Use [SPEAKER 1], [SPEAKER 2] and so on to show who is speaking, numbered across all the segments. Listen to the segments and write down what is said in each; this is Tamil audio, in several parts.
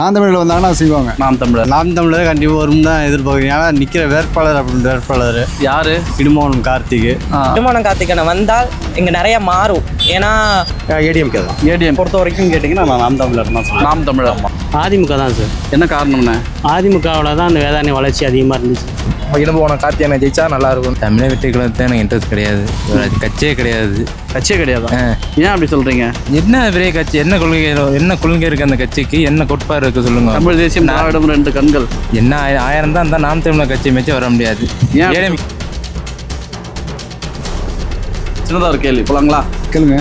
[SPEAKER 1] நாம் தமிழில் வந்தாங்கன்னா செய்வாங்க.
[SPEAKER 2] நாம் தமிழர்
[SPEAKER 1] கண்டிப்பாக வரும் தான் எதிர்பார்க்குறீங்க. ஆனால் நிற்கிற வேட்பாளர் அப்படின்னு வேட்பாளர்
[SPEAKER 2] யாரு?
[SPEAKER 1] இடுமோகன் கார்த்திக்.
[SPEAKER 3] இடுமோகன் கார்த்திகனை வந்தால் இங்கே நிறைய மாறும். ஏன்னா
[SPEAKER 1] ஏடிஎம்கே தான்.
[SPEAKER 2] ஏடிஎம்
[SPEAKER 1] பொறுத்த வரைக்கும் கேட்டிங்கன்னா நான் நாம் தமிழர் தான் சொல்லுவேன்.
[SPEAKER 2] நாம் தமிழர்
[SPEAKER 4] அதிமுக தான் சார்.
[SPEAKER 2] என்ன காரணம்ண்ணே?
[SPEAKER 4] அதிமுகவில் தான் அந்த வேதாரணி வளர்ச்சி அதிகமாக இருந்துச்சு.
[SPEAKER 1] இடுமோகன் கார்த்திகனை ஜெயிச்சா நல்லா இருக்கும்.
[SPEAKER 5] தமிழை வெற்றிகளுக்கு எனக்கு இன்ட்ரெஸ்ட் கிடையாது. கட்சியே கிடையாது.
[SPEAKER 2] கட்சியே கிடையாது. ஏன் அப்படி சொல்றீங்க?
[SPEAKER 5] என்ன பெரிய கட்சி? என்ன கொள்கை இருக்கு அந்த கட்சிக்கு? என்ன கோட்பாடு இருக்கு சொல்லுங்க.
[SPEAKER 2] தமிழ் தேசியம் திராவிடம் ரெண்டு கண்கள்.
[SPEAKER 5] என்ன ஆயிரம் தான் அந்த நாம் தமிழர் கட்சி மெச்சம் வர முடியாது.
[SPEAKER 2] ஏன்? சின்னதாக ஒரு கேள்வி போலாங்களா?
[SPEAKER 1] கேளுங்க.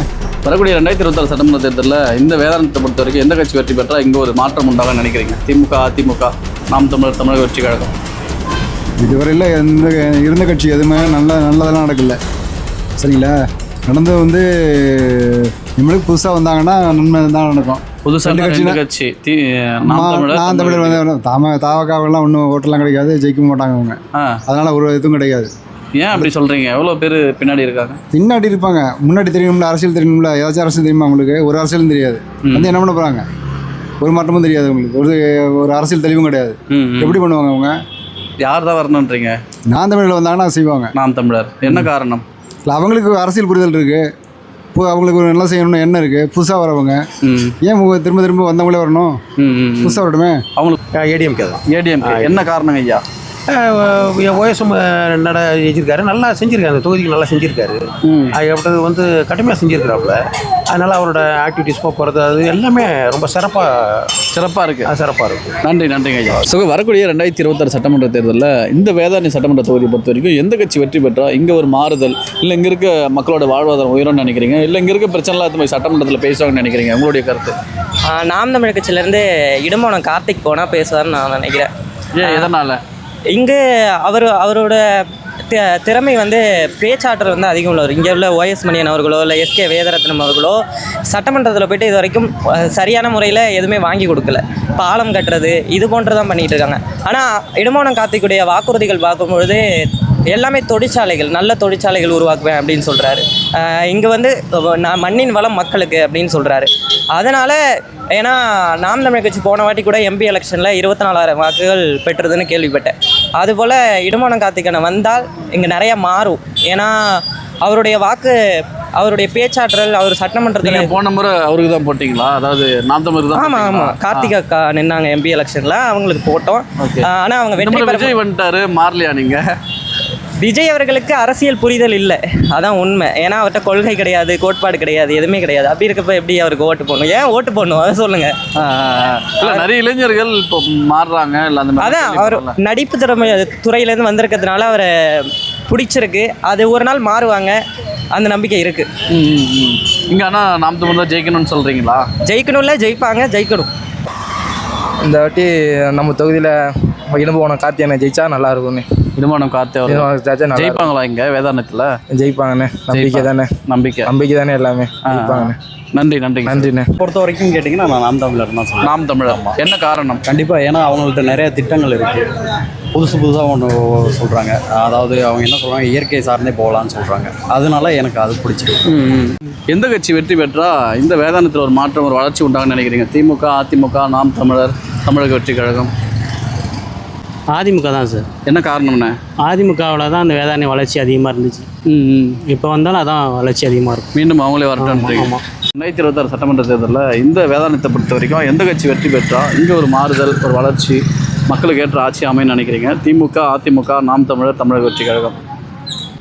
[SPEAKER 2] வரக்கூடிய 2026 சட்டமன்ற தேர்தலில் இந்த வேதாந்தத்தை பொறுத்த வரைக்கும் எந்த கட்சி வெற்றி பெற்றா இங்கே ஒரு மாற்றம் உண்டாக நினைக்கிறீங்க? திமுக, அதிமுக, நாம் தமிழர், தமிழக வெற்றி கழகம்?
[SPEAKER 1] இதுவரையில் இருந்த கட்சி எதுவுமே நல்லதெல்லாம் நடக்கல. சரிங்களா? நடந்து நம்மளுக்கு புதுசாக வந்தாங்கன்னா நன்மை தான் நடக்கும்.
[SPEAKER 2] புதுசாக கட்சி
[SPEAKER 1] நாம் தமிழர் வந்து தாவக்காவெல்லாம் ஒன்றும் ஓட்டெல்லாம் கிடைக்காது, ஜெயிக்க மாட்டாங்க அவங்க. அதனால் ஒரு இதுவும் கிடையாது.
[SPEAKER 2] ஏன் அப்படி சொல்கிறீங்க? எவ்வளோ பேர் பின்னாடி இருக்காங்க?
[SPEAKER 1] பின்னாடி இருப்பாங்க. முன்னாடி தெரியணும்ல, அரசியல் தெரியணும்ல. ஏதாச்சும் அரசியல் தெரியுமா உங்களுக்கு? ஒரு அரசியலும் தெரியாது. என்ன பண்ண போகிறாங்க? ஒரு மாற்றமும் தெரியாது உங்களுக்கு. ஒரு அரசியல் தெளிவும் கிடையாது. எப்படி பண்ணுவாங்க அவங்க?
[SPEAKER 2] யார் தான் வரணுன்றீங்க?
[SPEAKER 1] நாம் தமிழில் வந்தாங்கன்னா செய்வாங்க.
[SPEAKER 2] நாம் தமிழர் என்ன காரணம்?
[SPEAKER 1] இல்லை, அவங்களுக்கு அரசியல் புரிதல் இருக்குது. அவங்களுக்கு ஒரு நல்லா செய்யணும்னு எண்ணம் இருக்குது. புதுசாக வரவங்க ஏன் திரும்ப திரும்ப வந்தவங்களே வரணும்? புதுசாக வரட்டுமே.
[SPEAKER 2] அவங்களுக்கு
[SPEAKER 1] ஏடிஎம்கே தான்.
[SPEAKER 2] ஏடிஎம்கே என்ன காரணம் ஐயா?
[SPEAKER 4] ஓஎஸ்எம் ஜெயிச்சிருக்காரு, நல்லா செஞ்சுருக்காரு. அந்த தொகுதிக்கு நல்லா செஞ்சுருக்காரு. அது கடுமையாக செஞ்சுருக்கிறாப்புல. அதனால் அவரோட ஆக்டிவிட்டிஸ் போக்குவரத்து அது எல்லாமே ரொம்ப சிறப்பாக இருக்குது.
[SPEAKER 2] நன்றிங்க ஐயா. வரக்கூடிய 2026 சட்டமன்ற தேர்தலில் இந்த வேதாரணி சட்டமன்ற தொகுதியை பொறுத்த வரைக்கும் எந்த கட்சி வெற்றி பெற்றா இங்கே ஒரு மாறுதல், இல்லை இங்கே இருக்க மக்களோட வாழ்வாதாரம் உயரும்னு நினைக்கிறீங்க, இல்லை இங்கே இருக்க பிரச்சனைலாம் போய் சட்டமன்றத்தில் பேசுவாங்கன்னு நினைக்கிறீங்க? உங்களுடைய கருத்து?
[SPEAKER 3] நாம் தமிழ் கட்சியிலேருந்து இடுமோகன் கார்த்திக் போனால் பேசுவார்னு நான் நினைக்கிறேன்.
[SPEAKER 2] எதனால்?
[SPEAKER 3] இங்கே அவரோட திறமை பேச்சாற்றல் அதிகம் உள்ளவர். இங்கே உள்ள OS மணியன் அவர்களோ இல்லை SK வேதரத்னம் அவர்களோ சட்டமன்றத்தில் போய்ட்டு இது வரைக்கும் சரியான முறையில் எதுவுமே வாங்கி கொடுக்கல. பாலம் கட்டுறது இது போன்று தான் பண்ணிகிட்டு இருக்காங்க. ஆனால் இடுமோகன் கார்த்திக்குடைய வாக்குறுதிகள் பார்க்கும்பொழுது எல்லாமே தொழிற்சாலைகள், நல்ல தொழிற்சாலைகள் உருவாக்குவேன் அப்படின்னு சொல்கிறாரு. இங்கே நான் மண்ணின் வளம் மக்களுக்கு அப்படின்னு சொல்கிறாரு. அதனால் ஏன்னா நாம் தமிழ் கட்சி போன வாட்டி கூட MP எலெக்ஷனில் 24,000 வாக்குகள் பெற்றதுன்னு கேள்விப்பட்டேன். அதுபோல் இடுமோகன் கார்த்திகனை வந்தால் இங்கே நிறையா மாறும். ஏன்னா அவருடைய பேச்சாற்றல், அவர் சட்டமன்றத்தில்
[SPEAKER 2] போன முறை அவருக்கு தான் போட்டிங்களா? அதாவது நாம் தமிழ் தான்?
[SPEAKER 3] ஆமாம், கார்த்திக் அக்கா நின்னாங்க MP எலெக்ஷனில், அவங்களுக்கு போட்டோம். ஆனால் அவங்க
[SPEAKER 2] விஜய் வந்துட்டாரு, மாறலையா நீங்கள்?
[SPEAKER 3] விஜய் அவர்களுக்கு அரசியல் புரிதல் இல்லை, அதான் உண்மை. ஏன்னா அவர்கிட்ட கொள்கை கிடையாது, கோட்பாடு கிடையாது, எதுவுமே கிடையாது. அப்படி இருக்கப்ப எப்படி அவருக்கு ஓட்டு போடணும்? ஏன் ஓட்டு போடணும் அதை சொல்லுங்கள்.
[SPEAKER 2] நிறைய இளைஞர்கள் இப்போ மாறுறாங்க. இல்லை அந்த
[SPEAKER 3] அதான் அவர் நடிப்பு துறையிலேருந்து வந்திருக்கிறதுனால அவரை பிடிச்சிருக்கு. அது ஒரு நாள் மாறுவாங்க, அந்த நம்பிக்கை இருக்குது.
[SPEAKER 2] இங்கே ஆனால் நாம் தமிழ் தான் ஜெயிக்கணும்னு சொல்கிறீங்களா?
[SPEAKER 3] ஜெயிக்கணும்ல, ஜெயிக்கணும்.
[SPEAKER 6] இந்த வாட்டி நம்ம தொகுதியில் இடுமோகன் கார்த்திகனை ஜெயிச்சா நல்லா இருக்கும்னு.
[SPEAKER 2] இடுமோகன் கார்த்திகை ஜெயிப்பாங்களா இங்கே வேதாரணத்தில்?
[SPEAKER 6] ஜெயிப்பாங்கண்ணே. நம்பிக்கை தானே எல்லாமே. ஜெயிப்பாங்கண்ணே.
[SPEAKER 2] நன்றிண்ணே.
[SPEAKER 1] பொறுத்த வரைக்கும் கேட்டிங்கன்னா நான் நாம் தமிழர் தான் சொல்லுவேன்.
[SPEAKER 2] நாம் தமிழர் என்ன காரணம்?
[SPEAKER 1] கண்டிப்பாக. ஏன்னா அவங்கள்ட்ட நிறைய திட்டங்கள் இருக்குது. புதுசாக ஒன்று சொல்கிறாங்க. அதாவது அவங்க என்ன சொல்கிறாங்க, இயற்கை சார்ந்தே போகலான்னு சொல்கிறாங்க. அதனால எனக்கு அது பிடிச்சிருக்கு.
[SPEAKER 2] எந்த கட்சி வெற்றி பெற்றா இந்த வேதாந்தத்தில் ஒரு மாற்றம், ஒரு வளர்ச்சி உண்டாகன்னு நினைக்கிறீங்க? திமுக, அதிமுக, நாம் தமிழர், தமிழக வெற்றி கழகம்?
[SPEAKER 4] அதிமுக தான் சார்.
[SPEAKER 2] என்ன காரணம்ண்ணே?
[SPEAKER 4] அதிமுகவில் தான் அந்த வேதாரணி வளர்ச்சி அதிகமாக இருந்துச்சு. இப்போ வந்தாலும் அதான் வளர்ச்சி அதிகமாக இருக்கும்.
[SPEAKER 2] மீண்டும் அவங்களே வரட்டுன்றீங்க? 2026 சட்டமன்ற தேர்தலில் இந்த வேதாந்தத்தை பொறுத்த வரைக்கும் எந்த கட்சி வெற்றி பெற்றா இங்கே ஒரு மாறுதல், ஒரு வளர்ச்சி, மக்களுக்கு ஏற்ற ஆட்சி அமைன்னு நினைக்கிறீங்க? திமுக, அதிமுக, நாம் தமிழர், தமிழக வெற்றி கழகம்?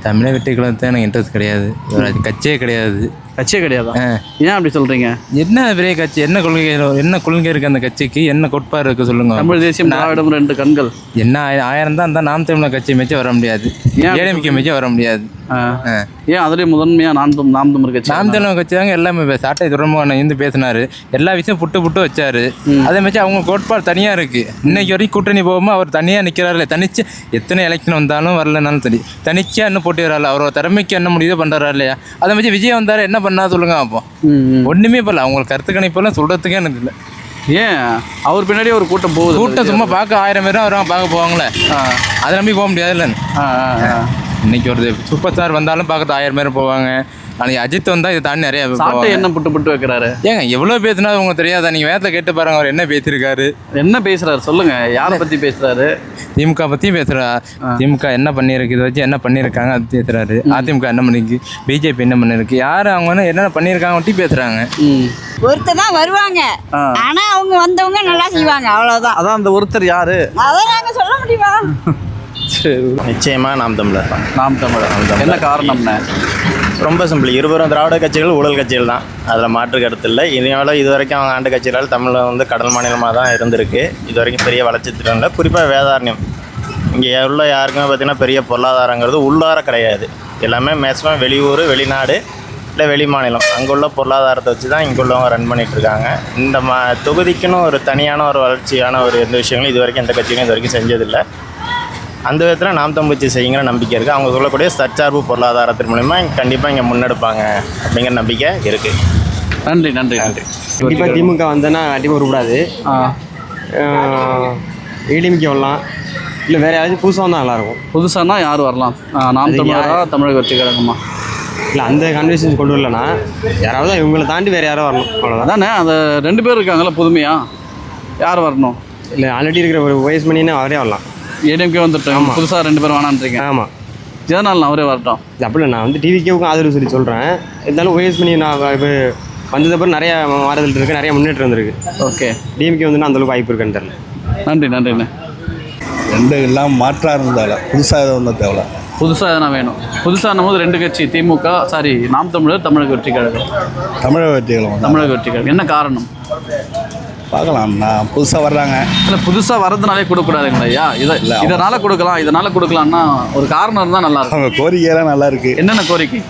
[SPEAKER 5] தமிழை வெற்றிகளுக்கு எனக்கு இன்ட்ரெஸ்ட் கிடையாது. கட்சியே கிடையாது.
[SPEAKER 2] கட்சியே கிடையாதா? ஏன் அப்படி சொல்கிறீங்க?
[SPEAKER 5] என்ன பெரிய கட்சி? என்ன கொள்கை இருக்குது அந்த கட்சிக்கு? என்ன கோட்பாடு இருக்குது சொல்லுங்க.
[SPEAKER 2] தமிழ் தேசியம் திராவிடம் ரெண்டு கண்கள்.
[SPEAKER 5] என்ன ஆயிரம் தான் அந்த நாம் தமிழர் கட்சி மெச்சம் வர முடியாது. ஏடிஎம்கே மெச்சம் வர முடியாது.
[SPEAKER 2] ஏன் அதிலே முதன்மையாக நாம் தமிழர் கட்சி?
[SPEAKER 5] நாம் தமிழர் கட்சி தாங்க எல்லாமே. சாட்டை துறைமுகம் பேசினாரு, எல்லா விஷயம் புட்டு வச்சாரு. அதே மாதிரி அவங்க கோட்பாடு தனியாக இருக்குது. இன்னைக்கு வரைக்கும் கூட்டணி போகாமல் அவர் தனியாக நிற்கிறாரு. தனிச்சு எத்தனை எலெக்ஷன் வந்தாலும் வரலனாலும் சரி, தனிச்சா இன்னும் போட்டி வராது. அவரோட திறமைக்கு என்ன முடியுதோ பண்ணுறாரு இல்லையா? அதை மாதிரி விஜய் வந்தார், என்ன பண்ணா சொல்லுங்க. அப்போ ஒன்றுமே பண்ணல. அவங்களுக்கு கருத்து கணிப்பெல்லாம் சொல்கிறதுக்கே எனக்கு இல்லை.
[SPEAKER 2] ஏன் அவர் பின்னாடியே ஒரு கூட்டம் போகுது?
[SPEAKER 5] கூட்டம் சும்மா பார்க்க 1000 பேரும் வருவாங்க, பார்க்க போவாங்களே. அதை நம்பி போக முடியாது இல்லைன்னு. இன்னைக்கு ஒரு சூப்பர் ஸ்டார் வந்தாலும் பார்க்கறது 1000 பேர் போவாங்க. அன்றைக்கி அஜித் வந்தால் இதை தாண்டி நிறையா
[SPEAKER 2] சாட்டை என்ன புட்டு புட்டு வைக்கிறாரு?
[SPEAKER 5] ஏங்க எவ்வளோ பேசுனா உங்களுக்கு தெரியாதா? நீங்கள் வேதத்தில் கேட்டு பாருங்க, அவர் என்ன பேசியிருக்காரு,
[SPEAKER 2] என்ன பேசுறாரு சொல்லுங்க. யாரை பற்றி பேசுறாரு?
[SPEAKER 5] திமுக பற்றி பேசுகிறா. திமுக என்ன பண்ணியிருக்கு, இதை வச்சு என்ன பண்ணியிருக்காங்க அது பேசுகிறாரு. அதிமுக என்ன பண்ணிருக்கு, பிஜேபி என்ன பண்ணியிருக்கு, யார் அவங்க என்ன பண்ணியிருக்காங்க பற்றி பேசுகிறாங்க.
[SPEAKER 7] ஒருத்தர் தான் வருவாங்க, ஆனா அவங்க வந்தவங்க நல்லா செய்வாங்க, அவ்வளவுதான்.
[SPEAKER 2] அதான் அந்த ஒருத்தர் யாரு?
[SPEAKER 7] அதை நாங்க சொல்ல முடியுமா?
[SPEAKER 2] சரி,
[SPEAKER 8] நிச்சயமாக நாம் தமிழர் தான்.
[SPEAKER 2] நாம் தமிழர். என்ன காரணம்னா?
[SPEAKER 8] ரொம்ப சிம்பிள். இருவரும் திராவிட கட்சிகள் ஊழல் கட்சிகள் தான், அதில் மாற்று கருத்து இல்லை. இது வரைக்கும் அவங்க ஆண்டு கட்சிகளால் தமிழில் வந்து கடல் மாநிலமாக தான் இருந்திருக்கு. இது வரைக்கும் பெரிய வளர்ச்சி திட்டம் இல்லை. குறிப்பாக வேதாரண்யம் இங்கே உள்ள யாருக்குமே பார்த்திங்கன்னா பெரிய பொருளாதாரங்கிறது உள்ளார கிடையாது. எல்லாமே மேக்ஸிமம் வெளியூர், வெளிநாடு, இல்லை வெளி மாநிலம் அங்கே உள்ள பொருளாதாரத்தை வச்சு தான் இங்கே உள்ளவங்க ரன் பண்ணிகிட்ருக்காங்க. இந்த தொகுதிக்குன்னு ஒரு தனியான ஒரு வளர்ச்சியான ஒரு எந்த விஷயங்களும் இது வரைக்கும் எந்த கட்சியும் இது வரைக்கும் செஞ்சதில்லை. அந்த விதத்தில் நாம் தமிழ் கட்சி செய்யுங்கிற நம்பிக்கை இருக்குது. அவங்க சொல்லக்கூடிய தற்சார்பு பொருளாதாரத்தின் மூலிமா கண்டிப்பாக இங்கே முன்னெடுப்பாங்க அப்படிங்கிற நம்பிக்கை இருக்குது.
[SPEAKER 2] நன்றி நன்றி நன்றி.
[SPEAKER 9] கண்டிப்பாக திமுக வந்தேன்னா கண்டிப்பாக வரக்கூடாது. ஏடிஎம்கே வரலாம், இல்லை வேறு யாராச்சும் புதுசாக வந்தால் நல்லாயிருக்கும்.
[SPEAKER 2] புதுசானா யார் வரலாம்? நாம் தமிழரா, தமிழக வெற்றி கழகமா?
[SPEAKER 9] இல்லை அந்த கன்வென்ஷன் கொண்டு வரலன்னா யாராவது இவங்களை தாண்டி வேறு யாரோ வரணும், அவ்வளோதான்.
[SPEAKER 2] அதானே, அந்த 2 பேர் இருக்காங்களா புதுமையா, யார் வரணும்?
[SPEAKER 9] இல்லை ஆல்ரெடி இருக்கிற ஒரு வயசு மணின்னா அவரே வரலாம்.
[SPEAKER 2] ஏடிஎம்கே வந்துட்டோம், புதுசாக 2 பேர் வேணான்றீங்க.
[SPEAKER 9] ஆமாம்,
[SPEAKER 2] எதனால அவரே வரட்டும்?
[SPEAKER 9] அப்படி நான் வந்து டிவிக்கேவுக்கும் ஆதரவு சொல்கிறேன். இருந்தாலும் வயசு மணி நான் இப்போ வந்ததுக்கப்புறம் நிறையா மாறுதல் இருக்குது, நிறையா முன்னேற்றம் இருந்திருக்கு.
[SPEAKER 2] ஓகே,
[SPEAKER 9] டிஎம்கே வந்து அந்தளவுக்கு வாய்ப்பு இருக்குன்னு தெரியல.
[SPEAKER 2] நன்றி நன்றிண்ணே.
[SPEAKER 1] ரெண்டு எல்லாம் மாற்றாக இருந்தாலும் புதுசாக எதுவும் வந்தால் தேவை.
[SPEAKER 2] புதுசாக எதனா வேணும். புதுசாக போது 2 கட்சி, திமுக நாம் தமிழர், தமிழக வெற்றி கழகம்.
[SPEAKER 1] தமிழக வெற்றி கழகம்.
[SPEAKER 2] தமிழக வெற்றி கழகம். என்ன காரணம்?
[SPEAKER 1] பார்க்கலாம்ண்ணா, புதுசாக வர்றாங்க.
[SPEAKER 2] இல்லை, புதுசாக வரதுனாலே கொடுக்கக்கூடாதுங்களா ஐயா? இதனால் கொடுக்கலாம், இதனால் கொடுக்கலாம்னா ஒரு காரணம் இருந்தால் நல்லா இருக்கும்.
[SPEAKER 1] அவங்க கோரிக்கையெல்லாம் நல்லா இருக்கு.
[SPEAKER 2] என்னென்ன கோரிக்கை?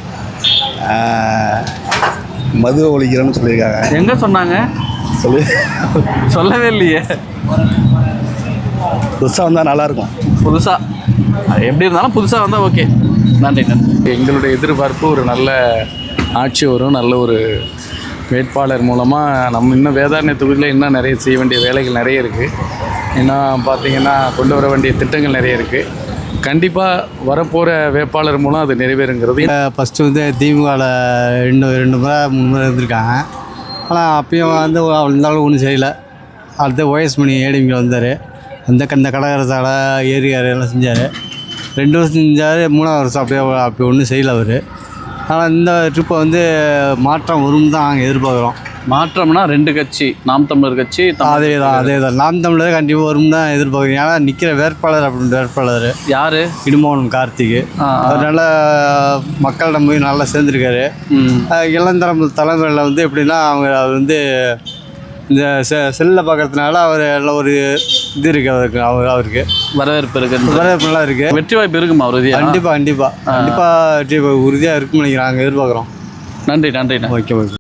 [SPEAKER 1] மது ஒழிக்கிறேன்னு சொல்லியிருக்காங்க.
[SPEAKER 2] எங்கே சொன்னாங்க? சொல்லவே இல்லையே.
[SPEAKER 1] புதுசாக வந்தால் நல்லாயிருக்கும்.
[SPEAKER 2] புதுசாக எப்படி இருந்தாலும் புதுசாக வந்தால் ஓகே. நன்றி நன்றி.
[SPEAKER 10] எங்களுடைய எதிர்பார்ப்பு ஒரு நல்ல ஆட்சி வரும், நல்ல ஒரு வேட்பாளர் மூலமாக நம்ம இன்னும் வேதாரண்ய தொகுதியில் இன்னும் நிறைய செய்ய வேண்டிய வேலைகள் நிறைய இருக்குது. இன்னும் பார்த்திங்கன்னா கொண்டு வர வேண்டிய திட்டங்கள் நிறைய இருக்குது. கண்டிப்பாக வரப்போகிற வேட்பாளர் மூலம் அது நிறைவேறுங்கிறது.
[SPEAKER 1] ஃபஸ்ட்டு வந்து திமுகவில் 2 முறை 3 முறை இருந்திருக்காங்க. ஆனால் அப்பயும் வந்து இருந்தாலும் ஒன்றும் செய்யலை. அடுத்து ஒய்எஸ் மணி ஏடிஎம்கே வந்தார். அந்த கடற்கரசால ஏரியார் எல்லாம் செஞ்சார். 2 வருஷம் செஞ்சார். 3ஆவது வருஷம் அப்படி ஒன்றும் செய்யலை அவர். ஆனால் இந்த ட்ரிப்பை வந்து மாற்றம் வரும் தான் நாங்கள் எதிர்பார்க்குறோம்.
[SPEAKER 2] மாற்றம்னா 2 கட்சி, நாம் தமிழர் கட்சி.
[SPEAKER 1] அதே தான் நாம் தமிழர் கண்டிப்பாக வரும் தான் எதிர்பார்க்குறோம். ஏன்னா நிற்கிற வேட்பாளர் அப்படின்ற வேட்பாளர்
[SPEAKER 2] யார்?
[SPEAKER 1] இடுமோகன் கார்த்திக். அதனால் மக்களிடம் போய் நல்லா சேர்ந்துருக்காரு. இளந்தரம் தலைமையில் வந்து எப்படின்னா அவங்க வந்து இந்த செல்லில் பார்க்கறதுனால அவர் எல்லாம் ஒரு இது இருக்குது, அவருக்கு
[SPEAKER 2] வரவேற்பு இருக்குது,
[SPEAKER 1] வரவேற்பு நல்லா இருக்குது.
[SPEAKER 2] வெற்றி வாய்ப்பு இருக்குமா அவர்?
[SPEAKER 1] கண்டிப்பாக வெற்றி உறுதியாக இருக்குன்னு நினைக்கிறேன். நாங்கள் எதிர்பார்க்குறோம்.
[SPEAKER 2] நன்றி நன்றி.
[SPEAKER 1] Okay okay.